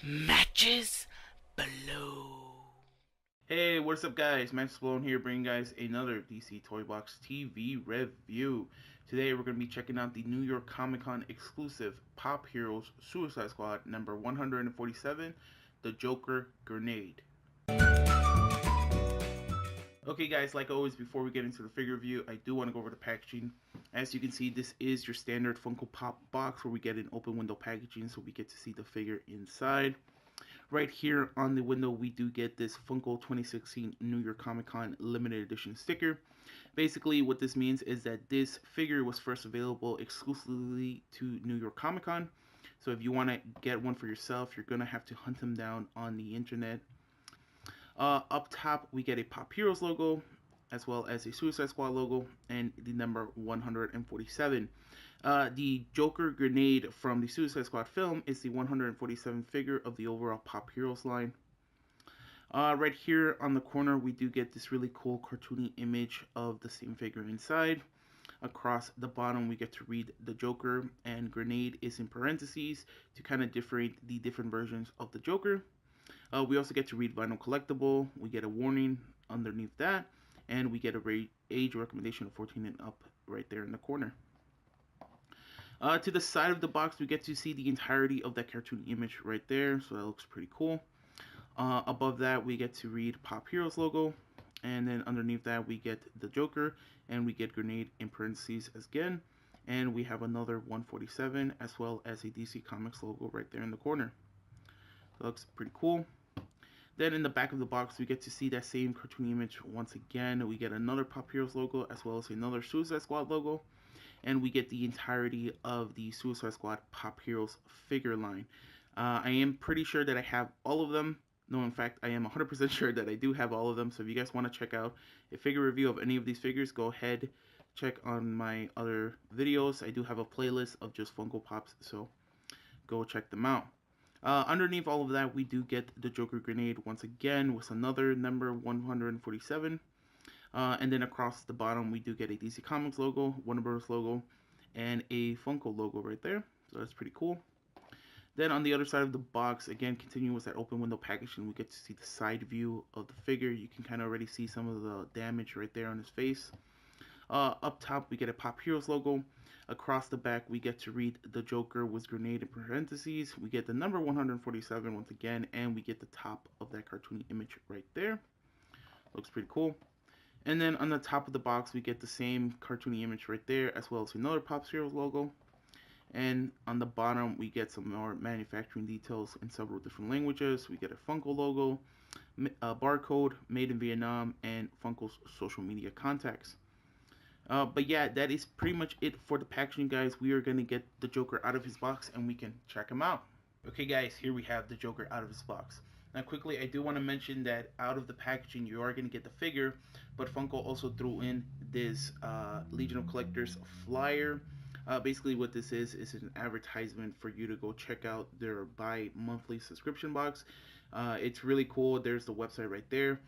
Matches below. Hey, what's up guys? Max Balone here, bringing guys another DC Toy Box TV review. Today we're going to be checking out the New York Comic Con exclusive Pop Heroes Suicide Squad number 147, The Joker Grenade. Okay guys, like always, before we get into the figure review, I do want to go over the packaging. As you can see, this is your standard Funko Pop box where we get an open window packaging so we get to see the figure inside. Right here on the window, we do get this Funko 2016 New York Comic Con limited edition sticker. Basically, what this means is that this figure was first available exclusively to New York Comic Con. So if you want to get one for yourself, you're going to have to hunt them down on the internet. Up top, we get a Pop Heroes logo, as well as a Suicide Squad logo, and the number 147. The Joker Grenade from the Suicide Squad film is the 147th figure of the overall Pop Heroes line. Right here on the corner, we do get this really cool cartoony image of the same figure inside. Across the bottom, we get to read the Joker, and Grenade is in parentheses to kind of differentiate the different versions of the Joker. We also get to read Vinyl Collectible. We get a warning underneath that, and we get a age recommendation of 14 and up right there in the corner. To the side of the box, we get to see the entirety of that cartoon image right there, so that looks pretty cool. Above that, we get to read Pop Heroes logo, and then underneath that, we get the Joker, and we get Grenade in parentheses again, and we have another 147, as well as a DC Comics logo right there in the corner. That looks pretty cool. Then in the back of the box, we get to see that same cartoon image once again. We get another Pop Heroes logo, as well as another Suicide Squad logo, and we get the entirety of the Suicide Squad Pop Heroes figure line. I am pretty sure that I have all of them. No, in fact, I am 100% sure that I do have all of them. So if you guys want to check out a figure review of any of these figures, go ahead, check on my other videos. I do have a playlist of just Funko Pops, so go check them out. Underneath all of that, we do get the Joker Grenade once again with another number 147. And then across the bottom, we do get a DC Comics logo, Warner Bros. Logo, and a Funko logo right there. So that's pretty cool. Then on the other side of the box, again, continuing with that open window packaging, we get to see the side view of the figure. You can kind of already see some of the damage right there on his face. Up top, we get a Pop Heroes logo. Across the back, we get to read the Joker with Grenade in parentheses. We get the number 147 once again, and we get the top of that cartoony image right there. Looks pretty cool. And then on the top of the box, we get the same cartoony image right there, as well as another Pop Heroes logo. And on the bottom, we get some more manufacturing details in several different languages. We get a Funko logo, a barcode, made in Vietnam, and Funko's social media contacts. But yeah, that is pretty much it for the packaging, guys. We are going to get the Joker out of his box and we can check him out. Okay, guys, here we have the Joker out of his box. Now, quickly, I do want to mention that out of the packaging, you are going to get the figure, but Funko also threw in this Legion of Collectors flyer. Basically, what this is an advertisement for you to go check out their bi-monthly subscription box. It's really cool. There's the website right there.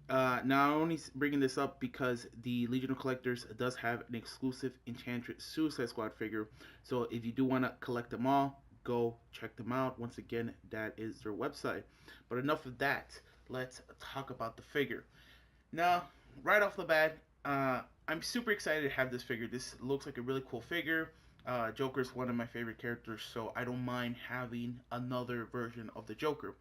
Now, I'm only bringing this up because the Legion of Collectors does have an exclusive Enchantress Suicide Squad figure. So if you do want to collect them all, go check them out. Once again, that is their website. But enough of that. Let's talk about the figure. Now, right off the bat, I'm super excited to have this figure. This looks like a really cool figure. Joker's one of my favorite characters, so I don't mind having another version of the Joker.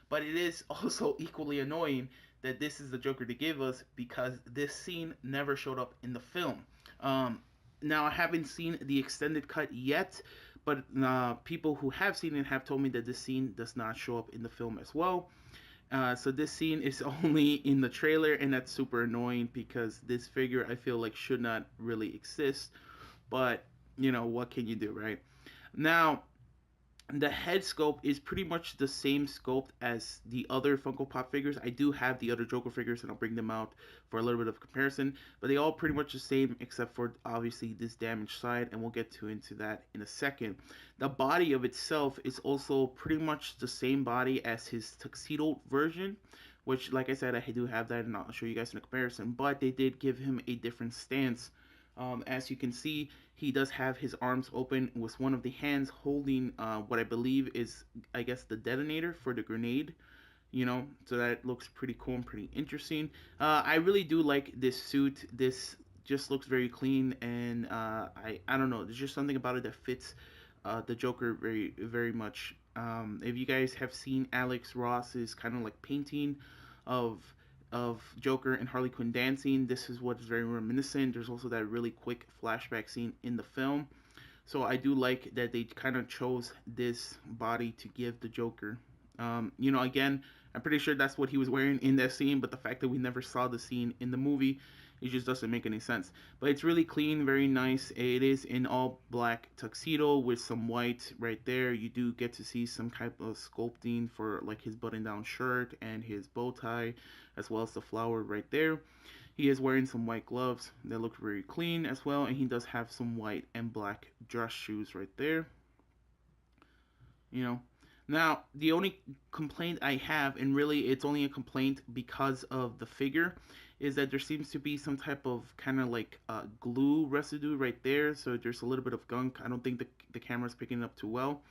But it is also equally annoying that this is the Joker to give us because this scene never showed up in the film. Now, I haven't seen the extended cut yet, but people who have seen it have told me that this scene does not show up in the film as well. So this scene is only in the trailer, and that's super annoying because this figure I feel like should not really exist. But, you know, what can you do, right? Now, the head sculpt is pretty much the same sculpt as the other Funko Pop figures. I do have the other Joker figures, and I'll bring them out for a little bit of comparison. But they all pretty much the same, except for obviously this damaged side, and we'll get into that in a second. The body of itself is also pretty much the same body as his tuxedo version, which, like I said, I do have that, and I'll show you guys in a comparison. But they did give him a different stance As you can see, he does have his arms open with one of the hands holding what I believe is, I guess, the detonator for the grenade. So that looks pretty cool and pretty interesting. I really do like this suit. This just looks very clean, and I don't know. There's just something about it that fits the Joker very very much. If you guys have seen Alex Ross's kind of like painting of Joker and Harley Quinn dancing, this is what is very reminiscent. There's also that really quick flashback scene in the film. So I do like that they kind of chose this body to give the Joker. Again, I'm pretty sure that's what he was wearing in that scene, but the fact that we never saw the scene in the movie, it just doesn't make any sense. But it's really clean, very nice. It is in all black tuxedo with some white right there. You do get to see some type of sculpting for like his button-down shirt and his bow tie, as well as the flower right there. He is wearing some white gloves that look very clean as well, and he does have some white and black dress shoes right there. you know. Now, the only complaint I have, and really it's only a complaint because of the figure, is that there seems to be some type of kind of like glue residue right there. So there's a little bit of gunk. I don't think the camera's picking it up too well.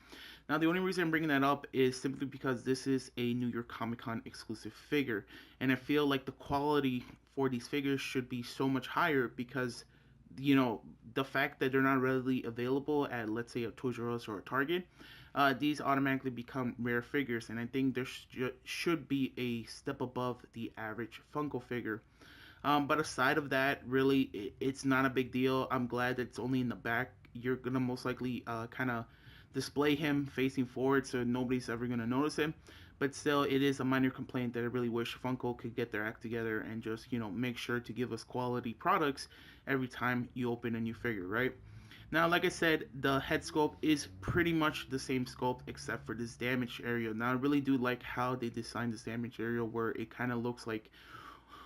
Now, the only reason I'm bringing that up is simply because this is a New York Comic Con exclusive figure. And I feel like the quality for these figures should be so much higher because, you know, the fact that they're not readily available at, let's say, a Toys R Us or a Target, these automatically become rare figures, and I think there should be a step above the average Funko figure. But aside of that, really, it's not a big deal. I'm glad that it's only in the back. You're gonna most likely kind of display him facing forward, so nobody's ever gonna notice him. But still, it is a minor complaint that I really wish Funko could get their act together and just, make sure to give us quality products every time you open a new figure, right? Now, like I said, the head sculpt is pretty much the same sculpt except for this damage area. Now, I really do like how they designed this damage area where it kind of looks like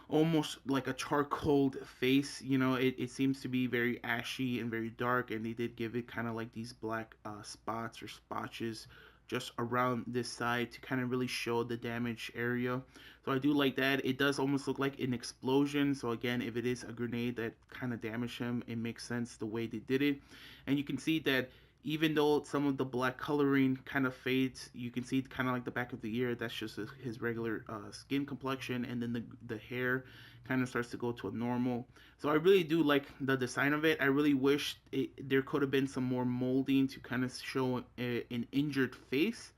almost like a charcoal face. It seems to be very ashy and very dark, and they did give it kind of like these black spots or spotches just around this side to kind of really show the damage area. So I do like that. It does almost look like an explosion. So again, if it is a grenade that kind of damaged him, it makes sense the way they did it. And you can see that even though some of the black coloring kind of fades, you can see kind of like the back of the ear. That's just his regular skin complexion, and then the hair kind of starts to go to a normal. So I really do like the design of it. I really wish there could have been some more molding to kind of show an injured face.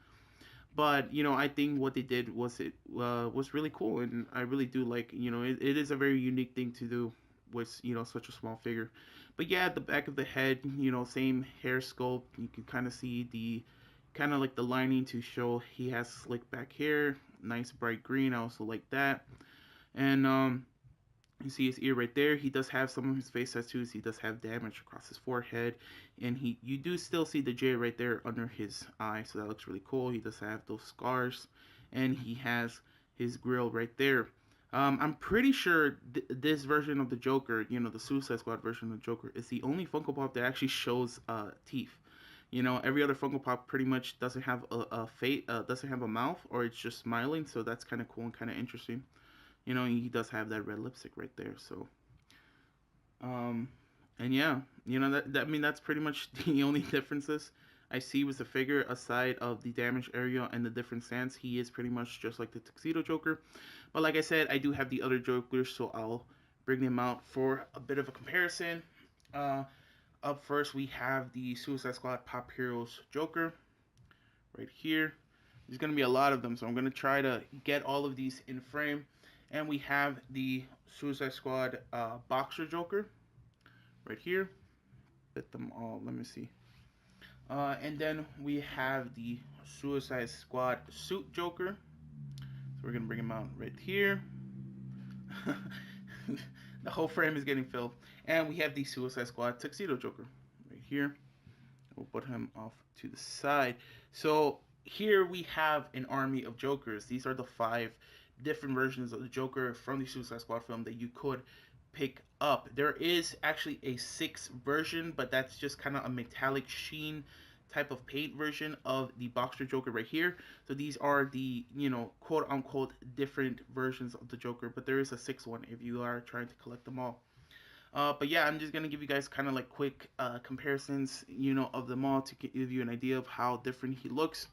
But I think what they did was really cool, and I really do like. It is a very unique thing to do with such a small figure. But yeah, at the back of the head, same hair sculpt. You can kind of see the kind of like the lining to show he has slick back hair, nice bright green. I also like that, and you see his ear right there. He does have some of his face tattoos. He does have damage across his forehead, and you do still see the J right there under his eye, so that looks really cool. He does have those scars, and he has his grill right there. I'm pretty sure this version of the Joker, the Suicide Squad version of the Joker, is the only Funko Pop that actually shows teeth. Every other Funko Pop pretty much doesn't have a face, doesn't have a mouth, or it's just smiling. So that's kind of cool and kind of interesting. He does have that red lipstick right there. So, um, and yeah, I mean, that's pretty much the only differences I see with the figure aside of the damage area and the different stance. He is pretty much just like the Tuxedo Joker. But like I said, I do have the other Jokers, so I'll bring them out for a bit of a comparison. Uh, Up first, we have the Suicide Squad Pop Heroes Joker right here. There's going to be a lot of them, so I'm going to try to get all of these in frame. And we have the Suicide Squad Boxer Joker right here. Fit them all. Let me see. And then we have the Suicide Squad Suit Joker. So we're going to bring him out right here. The whole frame is getting filled. And we have the Suicide Squad Tuxedo Joker right here. We'll put him off to the side. So here we have an army of Jokers. These are the 5 different versions of the Joker from the Suicide Squad film that you could pick up. There is actually a 6th version, but that's just kind of a metallic sheen type of paint version of the Boxer Joker right here. So these are the, quote unquote different versions of the Joker, but there is a 6th one if you are trying to collect them all. But yeah, I'm just gonna give you guys kind of like quick comparisons, of them all to give you an idea of how different he looks.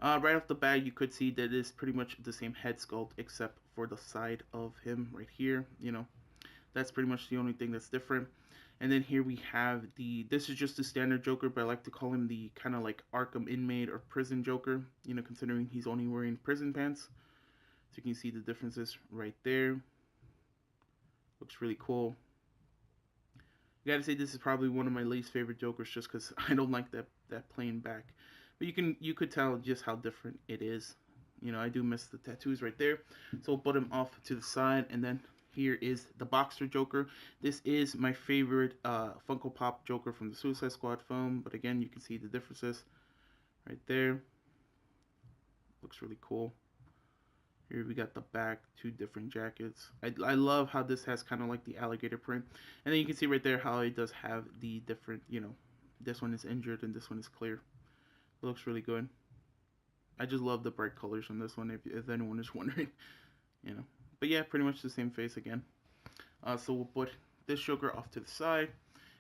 Right off the bat, you could see that it's pretty much the same head sculpt except for the side of him right here. That's pretty much the only thing that's different. And then here we have this is just the standard Joker, but I like to call him the kind of like Arkham inmate or prison Joker, considering he's only wearing prison pants. So you can see the differences right there. Looks really cool. I gotta say this is probably one of my least favorite Jokers just because I don't like that plain back. But you could tell just how different it is. I do miss the tattoos right there. So we'll put him off to the side, and then here is the Boxer Joker. This is my favorite Funko Pop Joker from the Suicide Squad film. But again, you can see the differences right there. Looks really cool. Here we got the back, two different jackets. I love how this has kind of like the alligator print. And then you can see right there how it does have the different, this one is injured and this one is clear. It looks really good. I just love the bright colors on this one if anyone is wondering, you know. But yeah, pretty much the same face again. So we'll put this Joker off to the side.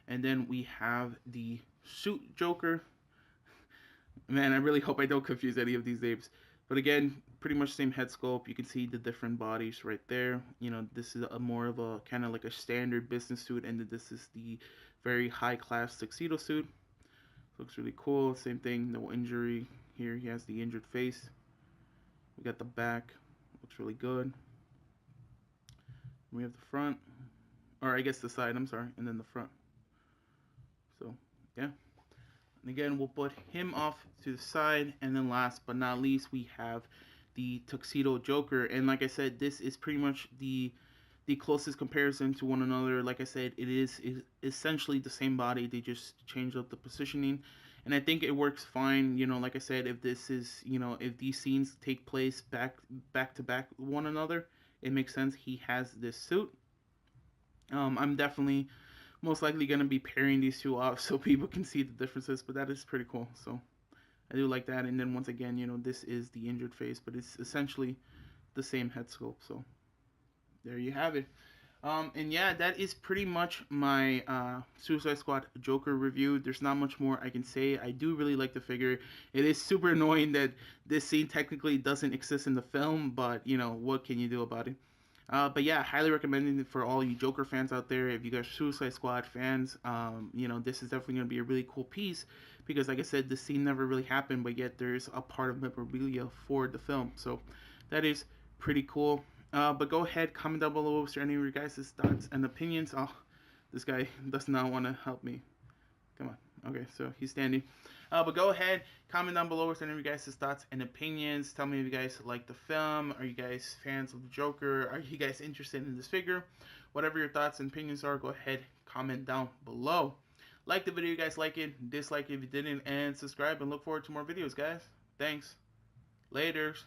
And then we have the suit Joker. Man, I really hope I don't confuse any of these names. But again, pretty much same head sculpt. You can see the different bodies right there. This is a more of a kind of like a standard business suit, and then this is the very high class tuxedo suit. Looks really cool. Same thing, no injury. Here he has the injured face. We got the back. Looks really good. We have the front, or I guess the side. I'm sorry, and then the front. So yeah. And again, we'll put him off to the side. And then last but not least, we have the Tuxedo Joker. And like I said, this is pretty much the closest comparison to one another. Like I said, it is essentially the same body. They just changed up the positioning. And I think it works fine. Like I said, if this is, if these scenes take place back to back one another, it makes sense. He has this suit. I'm definitely most likely going to be pairing these two off so people can see the differences, but that is pretty cool. So I do like that. And then once again, this is the injured face, but it's essentially the same head sculpt. So there you have it. And yeah, that is pretty much my Suicide Squad Joker review. There's not much more I can say. I do really like the figure. It is super annoying that this scene technically doesn't exist in the film, but what can you do about it? But yeah, highly recommending it for all you Joker fans out there. If you guys are Suicide Squad fans, this is definitely going to be a really cool piece because, like I said, the scene never really happened, but yet there's a part of memorabilia for the film. So that is pretty cool. But go ahead, comment down below if there are any of your guys' thoughts and opinions. Oh, this guy does not want to help me. Come on. Okay, so he's standing. But go ahead, comment down below with any of you guys' thoughts and opinions. Tell me if you guys like the film. Are you guys fans of the Joker? Are you guys interested in this figure? Whatever your thoughts and opinions are, go ahead, comment down below. Like the video, you guys like it. Dislike it if you didn't. And subscribe and look forward to more videos, guys. Thanks. Laters.